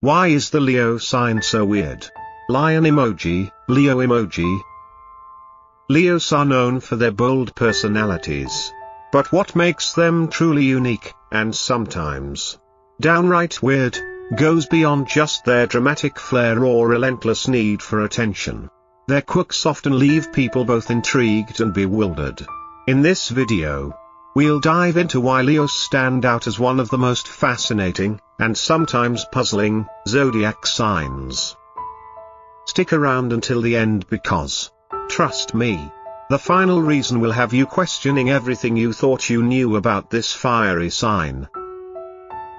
Why is the Leo sign so weird? Lion emoji, Leo emoji. Leos are known for their bold personalities. But what makes them truly unique, and sometimes downright weird, goes beyond just their dramatic flair or relentless need for attention. Their quirks often leave people both intrigued and bewildered. In this video, we'll dive into why Leos stand out as one of the most fascinating, and sometimes puzzling, zodiac signs. Stick around until the end because, trust me, the final reason will have you questioning everything you thought you knew about this fiery sign.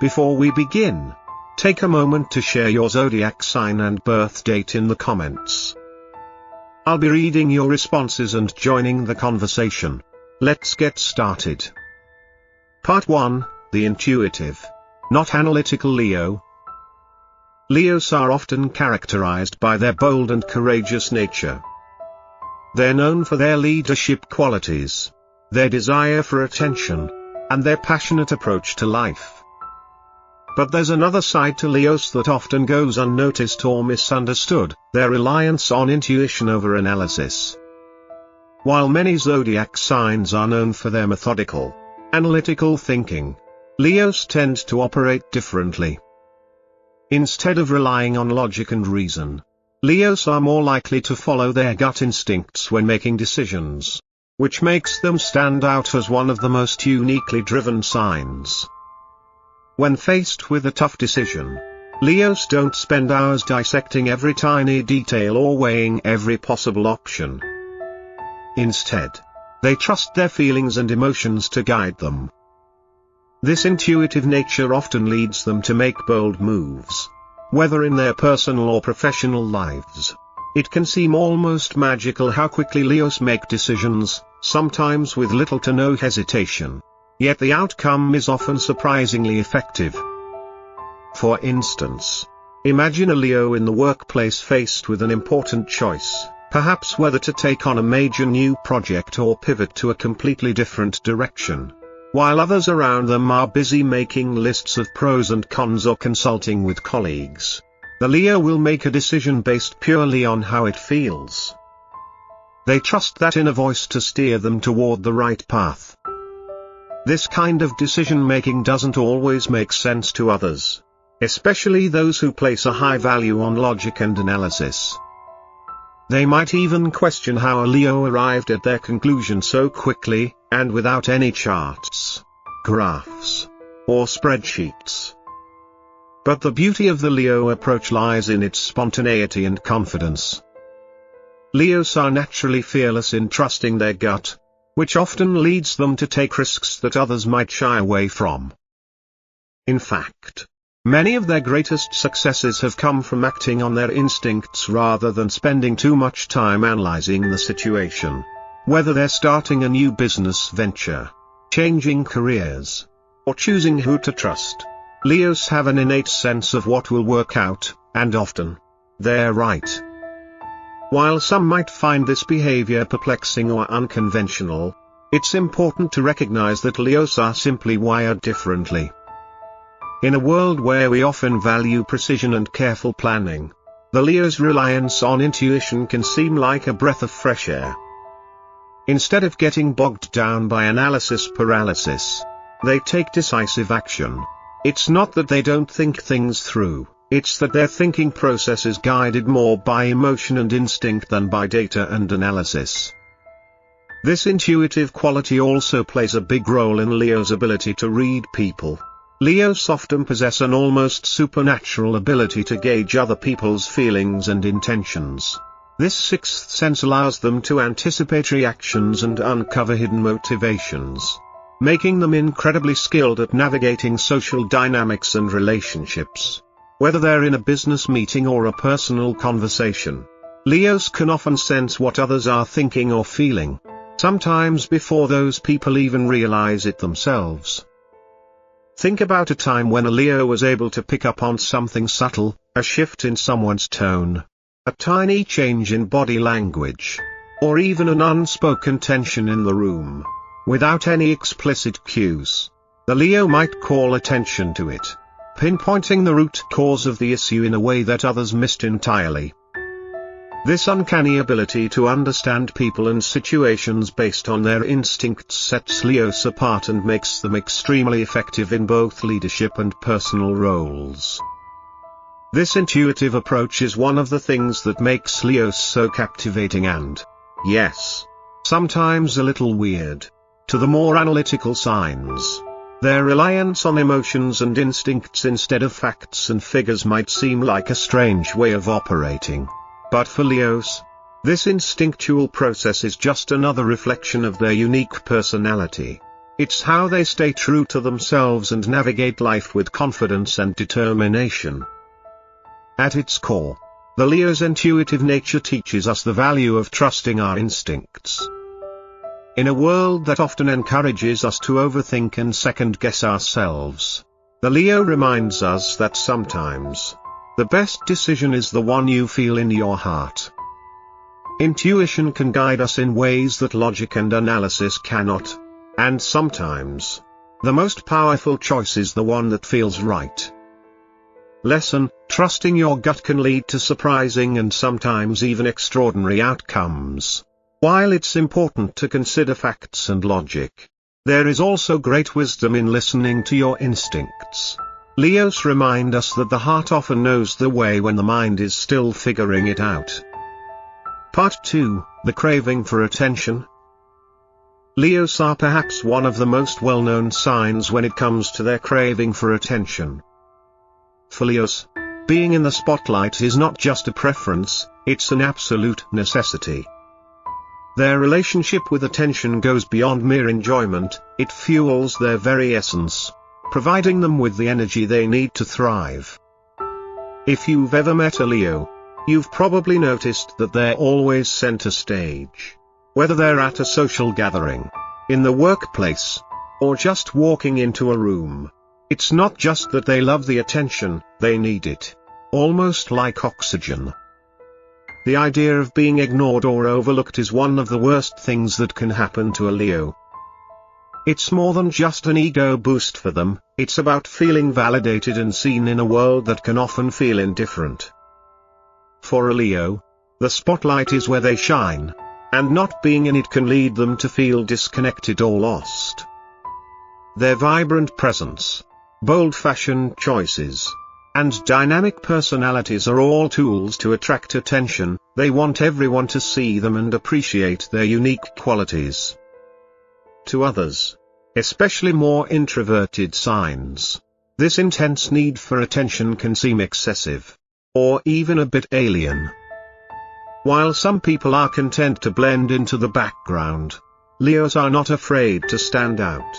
Before we begin, take a moment to share your zodiac sign and birth date in the comments. I'll be reading your responses and joining the conversation. Let's get started. Part 1, the intuitive, not analytical Leo. Leos are often characterized by their bold and courageous nature. They're known for their leadership qualities, their desire for attention, and their passionate approach to life. But there's another side to Leos that often goes unnoticed or misunderstood, their reliance on intuition over analysis. While many zodiac signs are known for their methodical, analytical thinking, Leos tend to operate differently. Instead of relying on logic and reason, Leos are more likely to follow their gut instincts when making decisions, which makes them stand out as one of the most uniquely driven signs. When faced with a tough decision, Leos don't spend hours dissecting every tiny detail or weighing every possible option. Instead, they trust their feelings and emotions to guide them. This intuitive nature often leads them to make bold moves, whether in their personal or professional lives. It can seem almost magical how quickly Leos make decisions, sometimes with little to no hesitation. Yet the outcome is often surprisingly effective. For instance, imagine a Leo in the workplace faced with an important choice, perhaps whether to take on a major new project or pivot to a completely different direction. While others around them are busy making lists of pros and cons or consulting with colleagues, the Leo will make a decision based purely on how it feels. They trust that inner voice to steer them toward the right path. This kind of decision-making doesn't always make sense to others, especially those who place a high value on logic and analysis. They might even question how a Leo arrived at their conclusion so quickly, and without any charts, graphs, or spreadsheets. But the beauty of the Leo approach lies in its spontaneity and confidence. Leos are naturally fearless in trusting their gut, which often leads them to take risks that others might shy away from. In fact, many of their greatest successes have come from acting on their instincts rather than spending too much time analyzing the situation. Whether they're starting a new business venture, changing careers, or choosing who to trust, Leos have an innate sense of what will work out, and often, they're right. While some might find this behavior perplexing or unconventional, it's important to recognize that Leos are simply wired differently. In a world where we often value precision and careful planning, the Leo's reliance on intuition can seem like a breath of fresh air. Instead of getting bogged down by analysis paralysis, they take decisive action. It's not that they don't think things through. It's that their thinking process is guided more by emotion and instinct than by data and analysis. This intuitive quality also plays a big role in Leo's ability to read people. Leos often possess an almost supernatural ability to gauge other people's feelings and intentions. This sixth sense allows them to anticipate reactions and uncover hidden motivations, making them incredibly skilled at navigating social dynamics and relationships. Whether they're in a business meeting or a personal conversation, Leos can often sense what others are thinking or feeling, sometimes before those people even realize it themselves. Think about a time when a Leo was able to pick up on something subtle, a shift in someone's tone, a tiny change in body language, or even an unspoken tension in the room, without any explicit cues. The Leo might call attention to it. pinpointing the root cause of the issue in a way that others missed entirely. This uncanny ability to understand people and situations based on their instincts sets Leos apart and makes them extremely effective in both leadership and personal roles. This intuitive approach is one of the things that makes Leos so captivating and, yes, sometimes a little weird, to the more analytical signs. Their reliance on emotions and instincts instead of facts and figures might seem like a strange way of operating. But for Leos, this instinctual process is just another reflection of their unique personality. It's how they stay true to themselves and navigate life with confidence and determination. At its core, the Leo's intuitive nature teaches us the value of trusting our instincts. In a world that often encourages us to overthink and second-guess ourselves, the Leo reminds us that sometimes, the best decision is the one you feel in your heart. Intuition can guide us in ways that logic and analysis cannot, and sometimes, the most powerful choice is the one that feels right. Lesson: trusting your gut can lead to surprising and sometimes even extraordinary outcomes. While it's important to consider facts and logic, there is also great wisdom in listening to your instincts. Leos remind us that the heart often knows the way when the mind is still figuring it out. Part 2, the craving for attention. Leos are perhaps one of the most well-known signs when it comes to their craving for attention. For Leos, being in the spotlight is not just a preference, it's an absolute necessity. Their relationship with attention goes beyond mere enjoyment, it fuels their very essence, providing them with the energy they need to thrive. If you've ever met a Leo, you've probably noticed that they're always center stage. Whether they're at a social gathering, in the workplace, or just walking into a room, it's not just that they love the attention, they need it. Almost like oxygen. The idea of being ignored or overlooked is one of the worst things that can happen to a Leo. It's more than just an ego boost for them, it's about feeling validated and seen in a world that can often feel indifferent. For a Leo, the spotlight is where they shine, and not being in it can lead them to feel disconnected or lost. Their vibrant presence, bold fashion choices, and dynamic personalities are all tools to attract attention. They want everyone to see them and appreciate their unique qualities. To others, especially more introverted signs, this intense need for attention can seem excessive, or even a bit alien. While some people are content to blend into the background, Leos are not afraid to stand out.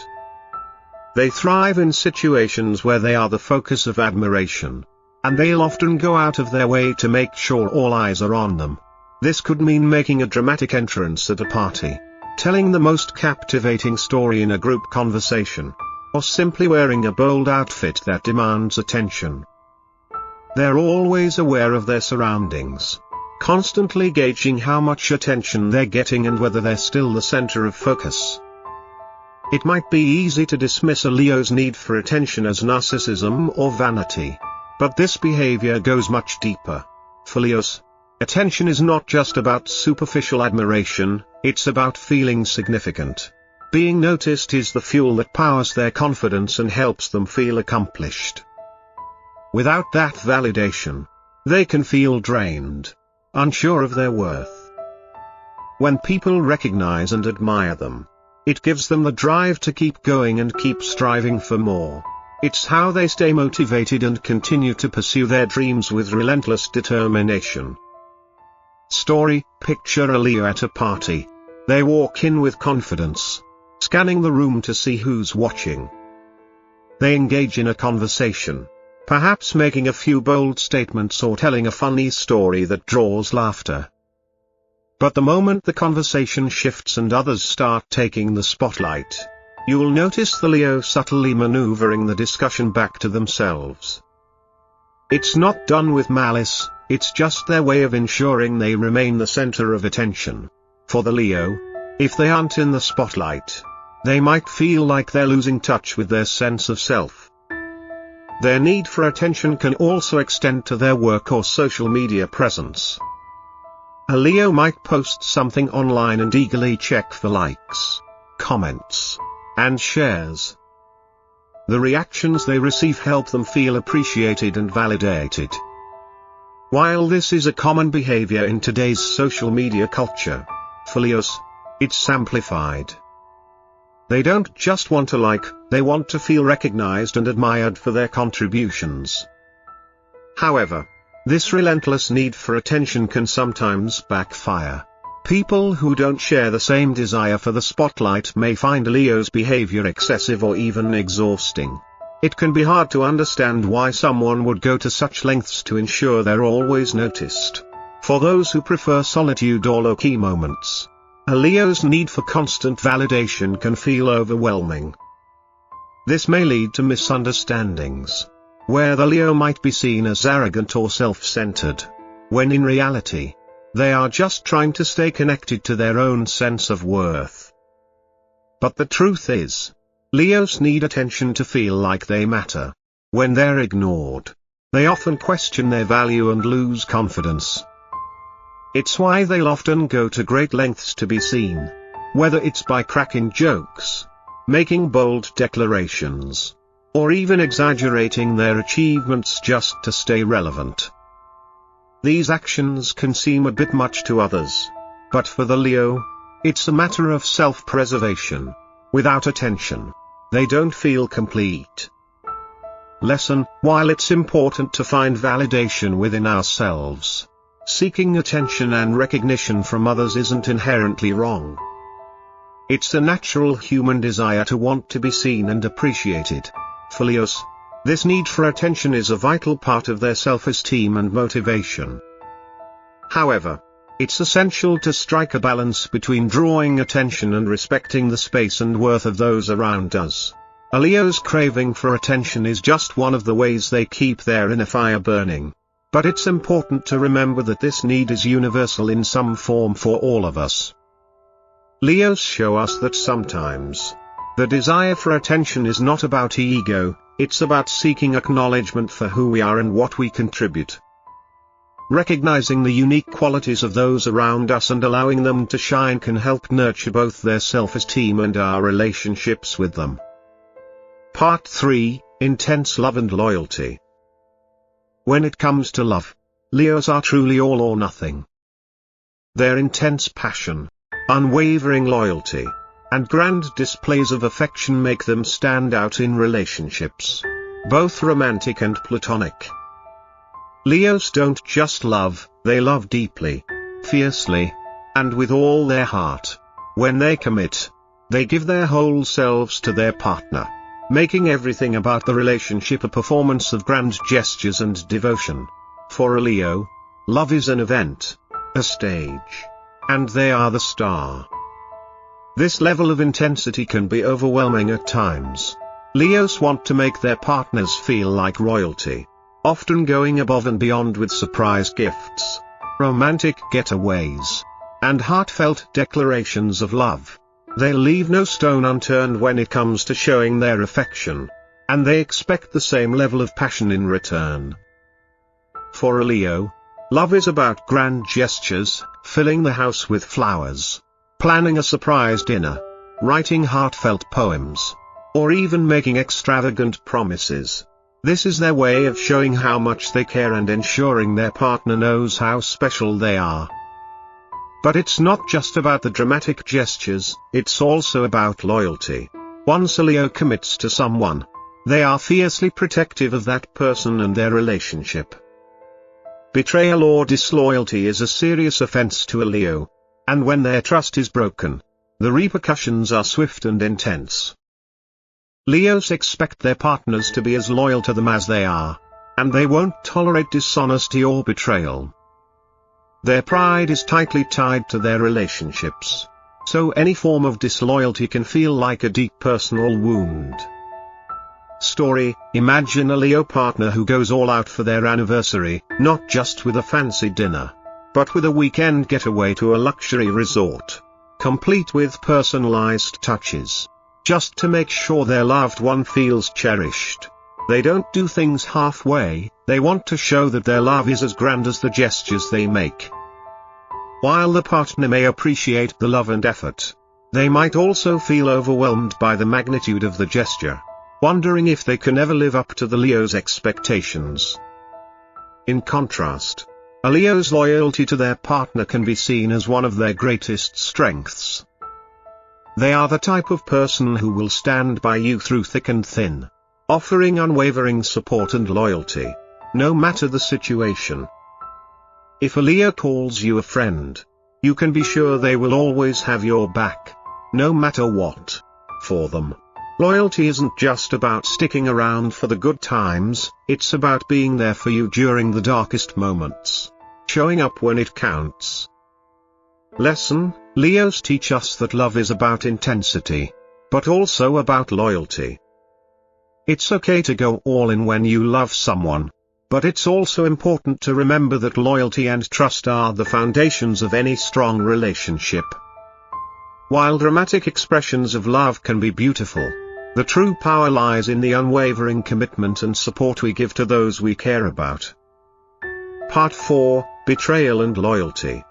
They thrive in situations where they are the focus of admiration, and they'll often go out of their way to make sure all eyes are on them. This could mean making a dramatic entrance at a party, telling the most captivating story in a group conversation, or simply wearing a bold outfit that demands attention. They're always aware of their surroundings, constantly gauging how much attention they're getting and whether they're still the center of focus. It might be easy to dismiss a Leo's need for attention as narcissism or vanity, but this behavior goes much deeper. For Leos, attention is not just about superficial admiration, it's about feeling significant. Being noticed is the fuel that powers their confidence and helps them feel accomplished. Without that validation, they can feel drained, unsure of their worth. When people recognize and admire them, it gives them the drive to keep going and keep striving for more. It's how they stay motivated and continue to pursue their dreams with relentless determination. Story: picture a Leo at a party. They walk in with confidence, scanning the room to see who's watching. They engage in a conversation, perhaps making a few bold statements or telling a funny story that draws laughter. But the moment the conversation shifts and others start taking the spotlight, you'll notice the Leo subtly maneuvering the discussion back to themselves. It's not done with malice, it's just their way of ensuring they remain the center of attention. For the Leo, if they aren't in the spotlight, they might feel like they're losing touch with their sense of self. Their need for attention can also extend to their work or social media presence. A Leo might post something online and eagerly check for likes, comments, and shares. The reactions they receive help them feel appreciated and validated. While this is a common behavior in today's social media culture, for Leos, it's amplified. They don't just want to like, they want to feel recognized and admired for their contributions. However, this relentless need for attention can sometimes backfire. People who don't share the same desire for the spotlight may find Leo's behavior excessive or even exhausting. It can be hard to understand why someone would go to such lengths to ensure they're always noticed. For those who prefer solitude or low-key moments, a Leo's need for constant validation can feel overwhelming. This may lead to misunderstandings, where the Leo might be seen as arrogant or self-centered, when in reality, they are just trying to stay connected to their own sense of worth. But the truth is, Leos need attention to feel like they matter. When they're ignored, they often question their value and lose confidence. It's why they'll often go to great lengths to be seen, whether it's by cracking jokes, making bold declarations, or even exaggerating their achievements just to stay relevant. These actions can seem a bit much to others, but for the Leo, it's a matter of self-preservation. Without attention, they don't feel complete. Lesson: while it's important to find validation within ourselves, seeking attention and recognition from others isn't inherently wrong. It's a natural human desire to want to be seen and appreciated. For Leos, this need for attention is a vital part of their self-esteem and motivation. However, it's essential to strike a balance between drawing attention and respecting the space and worth of those around us. A Leo's craving for attention is just one of the ways they keep their inner fire burning. But it's important to remember that this need is universal in some form for all of us. Leos show us that sometimes, the desire for attention is not about ego, it's about seeking acknowledgement for who we are and what we contribute. Recognizing the unique qualities of those around us and allowing them to shine can help nurture both their self-esteem and our relationships with them. Part 3, Intense Love and Loyalty. When it comes to love, Leos are truly all or nothing. Their intense passion, unwavering loyalty, and grand displays of affection make them stand out in relationships, both romantic and platonic. Leos don't just love, they love deeply, fiercely, and with all their heart. When they commit, they give their whole selves to their partner, making everything about the relationship a performance of grand gestures and devotion. For a Leo, love is an event, a stage, and they are the star. This level of intensity can be overwhelming at times. Leos want to make their partners feel like royalty, often going above and beyond with surprise gifts, romantic getaways, and heartfelt declarations of love. They'll leave no stone unturned when it comes to showing their affection, and they expect the same level of passion in return. For a Leo, love is about grand gestures, filling the house with flowers, planning a surprise dinner, writing heartfelt poems, or even making extravagant promises. This is their way of showing how much they care and ensuring their partner knows how special they are. But it's not just about the dramatic gestures, it's also about loyalty. Once a Leo commits to someone, they are fiercely protective of that person and their relationship. Betrayal or disloyalty is a serious offense to a Leo, and when their trust is broken, the repercussions are swift and intense. Leos expect their partners to be as loyal to them as they are, and they won't tolerate dishonesty or betrayal. Their pride is tightly tied to their relationships, so any form of disloyalty can feel like a deep personal wound. Story: imagine a Leo partner who goes all out for their anniversary, not just with a fancy dinner, but with a weekend getaway to a luxury resort, complete with personalized touches, just to make sure their loved one feels cherished. They don't do things halfway, they want to show that their love is as grand as the gestures they make. While the partner may appreciate the love and effort, they might also feel overwhelmed by the magnitude of the gesture, wondering if they can ever live up to the Leo's expectations. In contrast, a Leo's loyalty to their partner can be seen as one of their greatest strengths. They are the type of person who will stand by you through thick and thin, offering unwavering support and loyalty, no matter the situation. If a Leo calls you a friend, you can be sure they will always have your back, no matter what. For them, loyalty isn't just about sticking around for the good times, it's about being there for you during the darkest moments, showing up when it counts. Lesson: Leos teach us that love is about intensity, but also about loyalty. It's okay to go all in when you love someone, but it's also important to remember that loyalty and trust are the foundations of any strong relationship. While dramatic expressions of love can be beautiful, the true power lies in the unwavering commitment and support we give to those we care about. Part 4: Betrayal and Loyalty.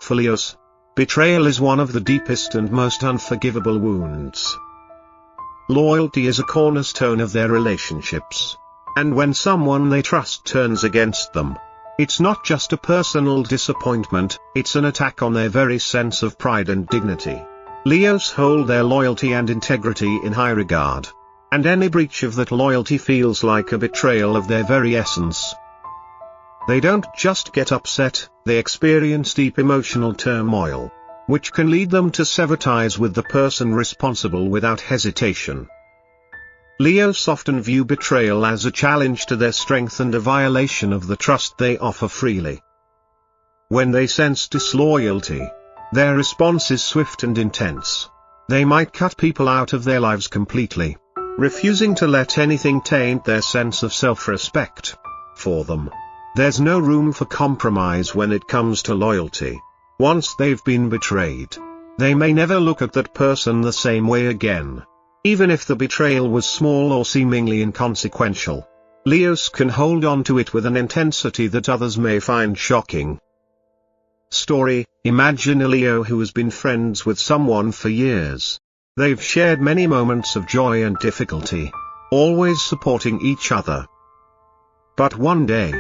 For Leos, betrayal is one of the deepest and most unforgivable wounds. Loyalty is a cornerstone of their relationships, and when someone they trust turns against them, it's not just a personal disappointment, it's an attack on their very sense of pride and dignity. Leos hold their loyalty and integrity in high regard, and any breach of that loyalty feels like a betrayal of their very essence. They don't just get upset, they experience deep emotional turmoil, which can lead them to sever ties with the person responsible without hesitation. Leos often view betrayal as a challenge to their strength and a violation of the trust they offer freely. When they sense disloyalty, their response is swift and intense. They might cut people out of their lives completely, refusing to let anything taint their sense of self-respect. For them, there's no room for compromise when it comes to loyalty. Once they've been betrayed, they may never look at that person the same way again. Even if the betrayal was small or seemingly inconsequential, Leos can hold on to it with an intensity that others may find shocking. Story: imagine a Leo who has been friends with someone for years. They've shared many moments of joy and difficulty, always supporting each other. But one day,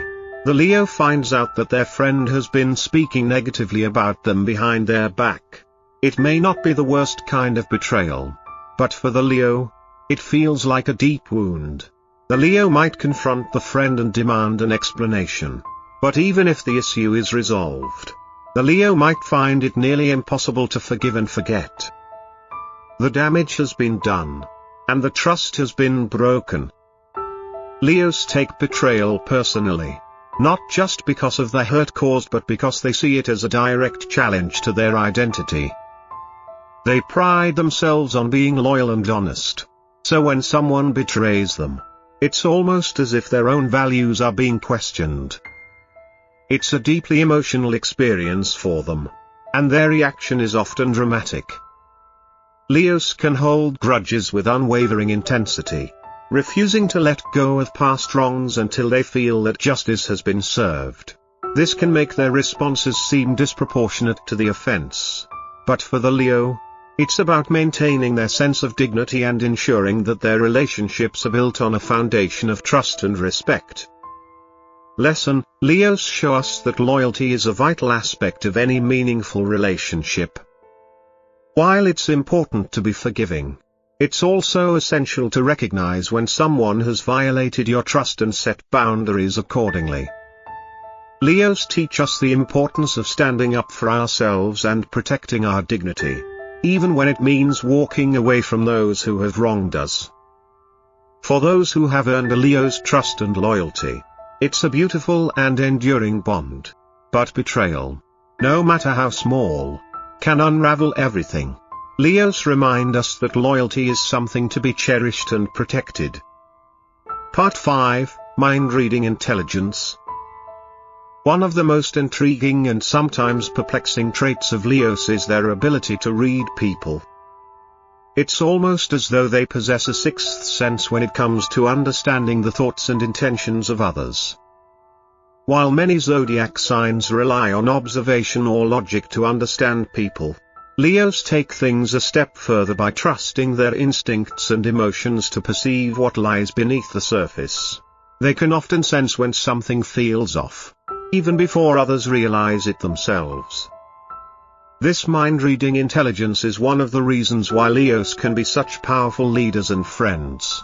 the Leo finds out that their friend has been speaking negatively about them behind their back. It may not be the worst kind of betrayal, but for the Leo, it feels like a deep wound. The Leo might confront the friend and demand an explanation. But even if the issue is resolved, the Leo might find it nearly impossible to forgive and forget. The damage has been done, and the trust has been broken. Leos take betrayal personally, not just because of the hurt caused but because they see it as a direct challenge to their identity. They pride themselves on being loyal and honest, so when someone betrays them, it's almost as if their own values are being questioned. It's a deeply emotional experience for them, and their reaction is often dramatic. Leos can hold grudges with unwavering intensity, refusing to let go of past wrongs until they feel that justice has been served. This can make their responses seem disproportionate to the offense. But for the Leo, it's about maintaining their sense of dignity and ensuring that their relationships are built on a foundation of trust and respect. Lesson: Leos show us that loyalty is a vital aspect of any meaningful relationship. While it's important to be forgiving, it's also essential to recognize when someone has violated your trust and set boundaries accordingly. Leos teach us the importance of standing up for ourselves and protecting our dignity, even when it means walking away from those who have wronged us. For those who have earned a Leo's trust and loyalty, it's a beautiful and enduring bond. But betrayal, no matter how small, can unravel everything. Leos remind us that loyalty is something to be cherished and protected. Part 5: Mind-Reading Intelligence. One of the most intriguing and sometimes perplexing traits of Leos is their ability to read people. It's almost as though they possess a sixth sense when it comes to understanding the thoughts and intentions of others. While many zodiac signs rely on observation or logic to understand people, Leos take things a step further by trusting their instincts and emotions to perceive what lies beneath the surface. They can often sense when something feels off, even before others realize it themselves. This mind-reading intelligence is one of the reasons why Leos can be such powerful leaders and friends.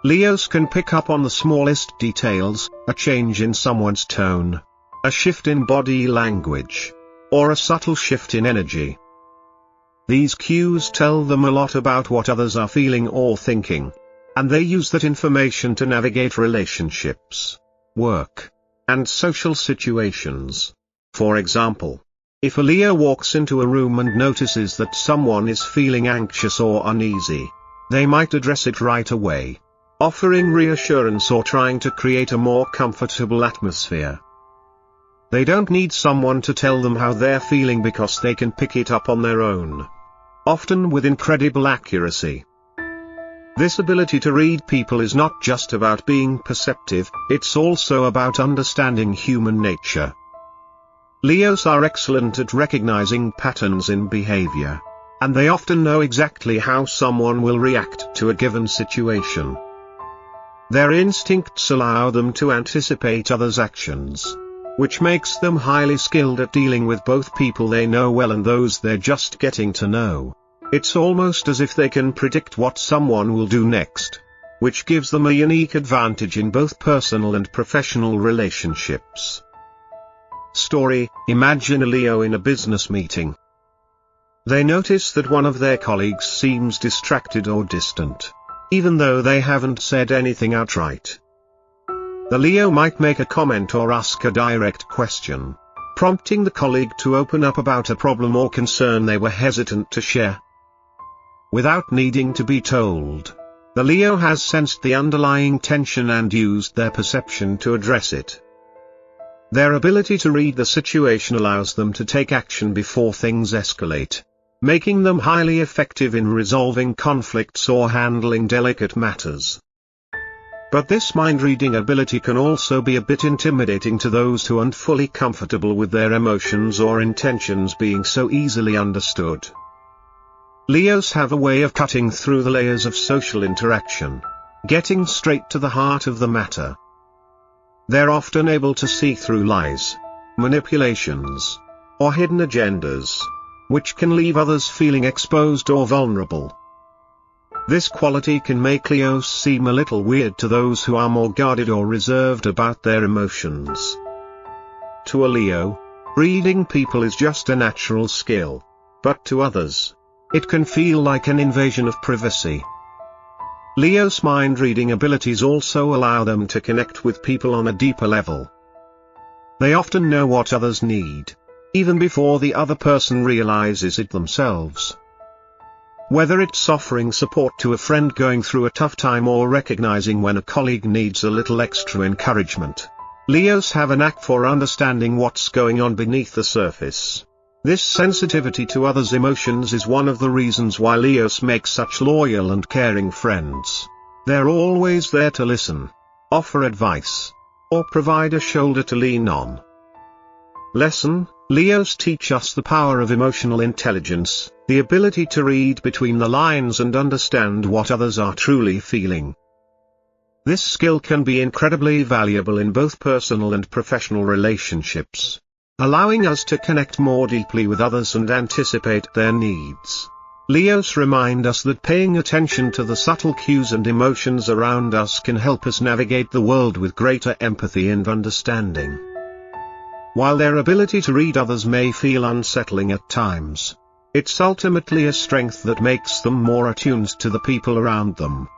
Leos can pick up on the smallest details, a change in someone's tone, a shift in body language, or a subtle shift in energy. These cues tell them a lot about what others are feeling or thinking, and they use that information to navigate relationships, work, and social situations. For example, if a Leo walks into a room and notices that someone is feeling anxious or uneasy, they might address it right away, offering reassurance or trying to create a more comfortable atmosphere. They don't need someone to tell them how they're feeling because they can pick it up on their own, often with incredible accuracy. This ability to read people is not just about being perceptive, it's also about understanding human nature. Leos are excellent at recognizing patterns in behavior, and they often know exactly how someone will react to a given situation. Their instincts allow them to anticipate others' actions, which makes them highly skilled at dealing with both people they know well and those they're just getting to know. It's almost as if they can predict what someone will do next, which gives them a unique advantage in both personal and professional relationships. Story: imagine a Leo in a business meeting. They notice that one of their colleagues seems distracted or distant, even though they haven't said anything outright. The Leo might make a comment or ask a direct question, prompting the colleague to open up about a problem or concern they were hesitant to share. Without needing to be told, the Leo has sensed the underlying tension and used their perception to address it. Their ability to read the situation allows them to take action before things escalate, making them highly effective in resolving conflicts or handling delicate matters. But this mind-reading ability can also be a bit intimidating to those who aren't fully comfortable with their emotions or intentions being so easily understood. Leos have a way of cutting through the layers of social interaction, getting straight to the heart of the matter. They're often able to see through lies, manipulations, or hidden agendas, which can leave others feeling exposed or vulnerable. This quality can make Leos seem a little weird to those who are more guarded or reserved about their emotions. To a Leo, reading people is just a natural skill, but to others, it can feel like an invasion of privacy. Leo's mind-reading abilities also allow them to connect with people on a deeper level. They often know what others need, even before the other person realizes it themselves. Whether it's offering support to a friend going through a tough time or recognizing when a colleague needs a little extra encouragement, Leos have a knack for understanding what's going on beneath the surface. This sensitivity to others' emotions is one of the reasons why Leos make such loyal and caring friends. They're always there to listen, offer advice, or provide a shoulder to lean on. Lesson: Leos teach us the power of emotional intelligence, the ability to read between the lines and understand what others are truly feeling. This skill can be incredibly valuable in both personal and professional relationships, allowing us to connect more deeply with others and anticipate their needs. Leos remind us that paying attention to the subtle cues and emotions around us can help us navigate the world with greater empathy and understanding. While their ability to read others may feel unsettling at times, it's ultimately a strength that makes them more attuned to the people around them.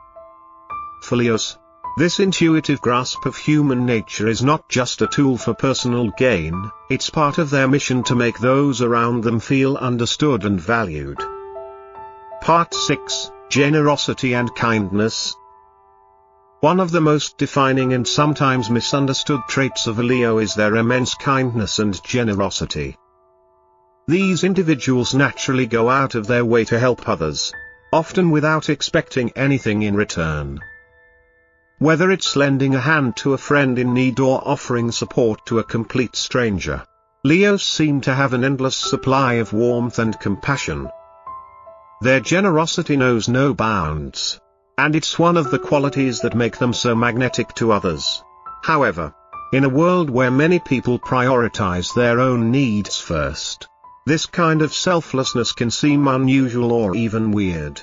For Leos, this intuitive grasp of human nature is not just a tool for personal gain, it's part of their mission to make those around them feel understood and valued. Part 6: Generosity and Kindness. One of the most defining and sometimes misunderstood traits of a Leo is their immense kindness and generosity. These individuals naturally go out of their way to help others, often without expecting anything in return. Whether it's lending a hand to a friend in need or offering support to a complete stranger, Leos seem to have an endless supply of warmth and compassion. Their generosity knows no bounds, and it's one of the qualities that make them so magnetic to others. However, in a world where many people prioritize their own needs first, this kind of selflessness can seem unusual or even weird.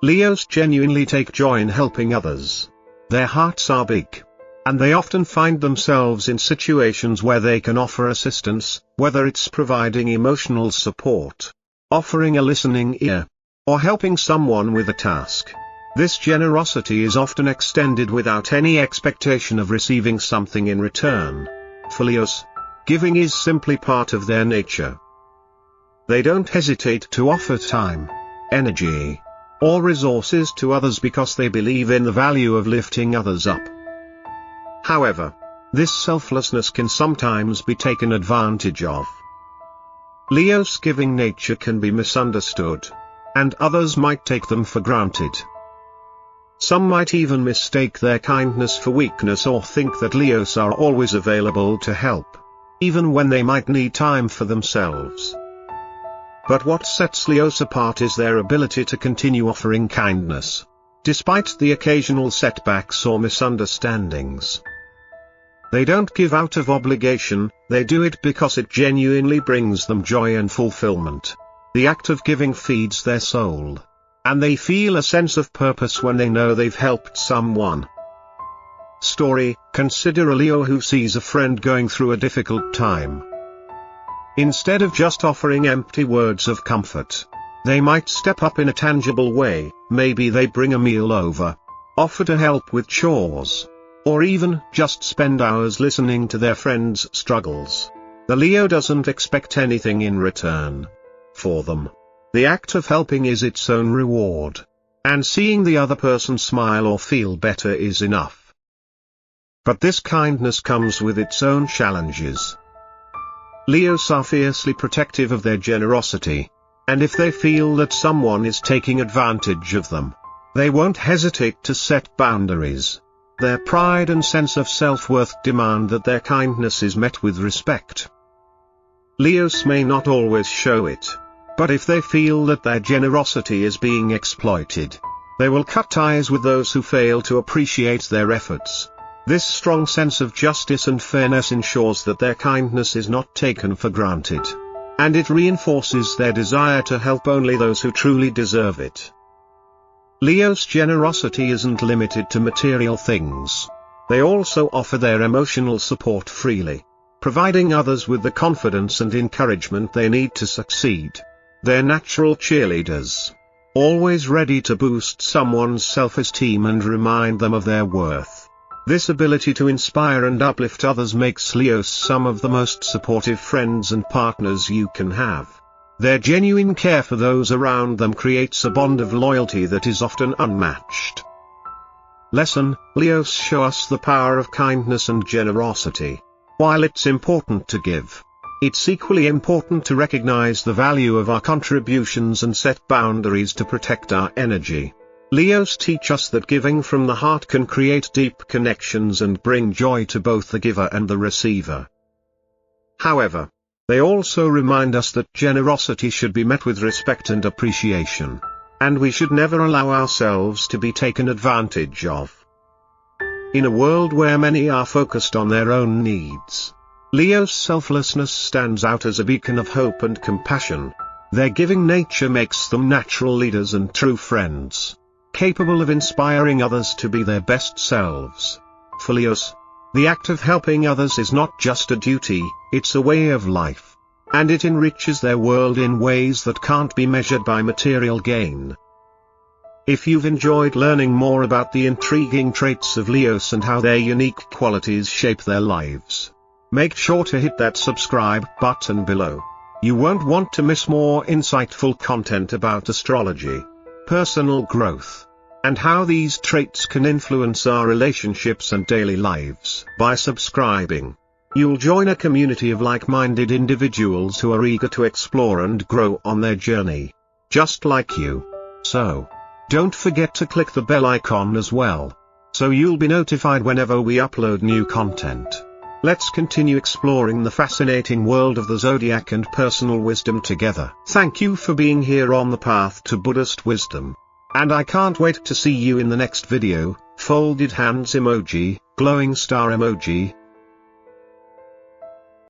Leos genuinely take joy in helping others. Their hearts are big, and they often find themselves in situations where they can offer assistance, whether it's providing emotional support, offering a listening ear, or helping someone with a task. This generosity is often extended without any expectation of receiving something in return. For Leos, giving is simply part of their nature. They don't hesitate to offer time, energy, or resources to others because they believe in the value of lifting others up. However, this selflessness can sometimes be taken advantage of. Leo's giving nature can be misunderstood, and others might take them for granted. Some might even mistake their kindness for weakness or think that Leos are always available to help, even when they might need time for themselves. But what sets Leos apart is their ability to continue offering kindness, despite the occasional setbacks or misunderstandings. They don't give out of obligation, they do it because it genuinely brings them joy and fulfillment. The act of giving feeds their soul, and they feel a sense of purpose when they know they've helped someone. Story: consider a Leo who sees a friend going through a difficult time. Instead of just offering empty words of comfort, they might step up in a tangible way. Maybe they bring a meal over, offer to help with chores, or even just spend hours listening to their friend's struggles. The Leo doesn't expect anything in return. For them, the act of helping is its own reward, and seeing the other person smile or feel better is enough. But this kindness comes with its own challenges. Leos are fiercely protective of their generosity, and if they feel that someone is taking advantage of them, they won't hesitate to set boundaries. Their pride and sense of self-worth demand that their kindness is met with respect. Leos may not always show it, but if they feel that their generosity is being exploited, they will cut ties with those who fail to appreciate their efforts. This strong sense of justice and fairness ensures that their kindness is not taken for granted, and it reinforces their desire to help only those who truly deserve it. Leo's generosity isn't limited to material things. They also offer their emotional support freely, providing others with the confidence and encouragement they need to succeed. They're natural cheerleaders, always ready to boost someone's self-esteem and remind them of their worth. This ability to inspire and uplift others makes Leos some of the most supportive friends and partners you can have. Their genuine care for those around them creates a bond of loyalty that is often unmatched. Lesson: Leos show us the power of kindness and generosity. While it's important to give, it's equally important to recognize the value of our contributions and set boundaries to protect our energy. Leos teach us that giving from the heart can create deep connections and bring joy to both the giver and the receiver. However, they also remind us that generosity should be met with respect and appreciation, and we should never allow ourselves to be taken advantage of. In a world where many are focused on their own needs, Leo's selflessness stands out as a beacon of hope and compassion. Their giving nature makes them natural leaders and true friends, capable of inspiring others to be their best selves. For Leos, the act of helping others is not just a duty, it's a way of life, and it enriches their world in ways that can't be measured by material gain. If you've enjoyed learning more about the intriguing traits of Leos and how their unique qualities shape their lives, make sure to hit that subscribe button below. You won't want to miss more insightful content about astrology, personal growth, and how these traits can influence our relationships and daily lives. By subscribing, you'll join a community of like-minded individuals who are eager to explore and grow on their journey, just like you. So, don't forget to click the bell icon as well, so you'll be notified whenever we upload new content. Let's continue exploring the fascinating world of the zodiac and personal wisdom together. Thank you for being here on the path to Buddhist wisdom. And I can't wait to see you in the next video. Folded hands emoji, glowing star emoji,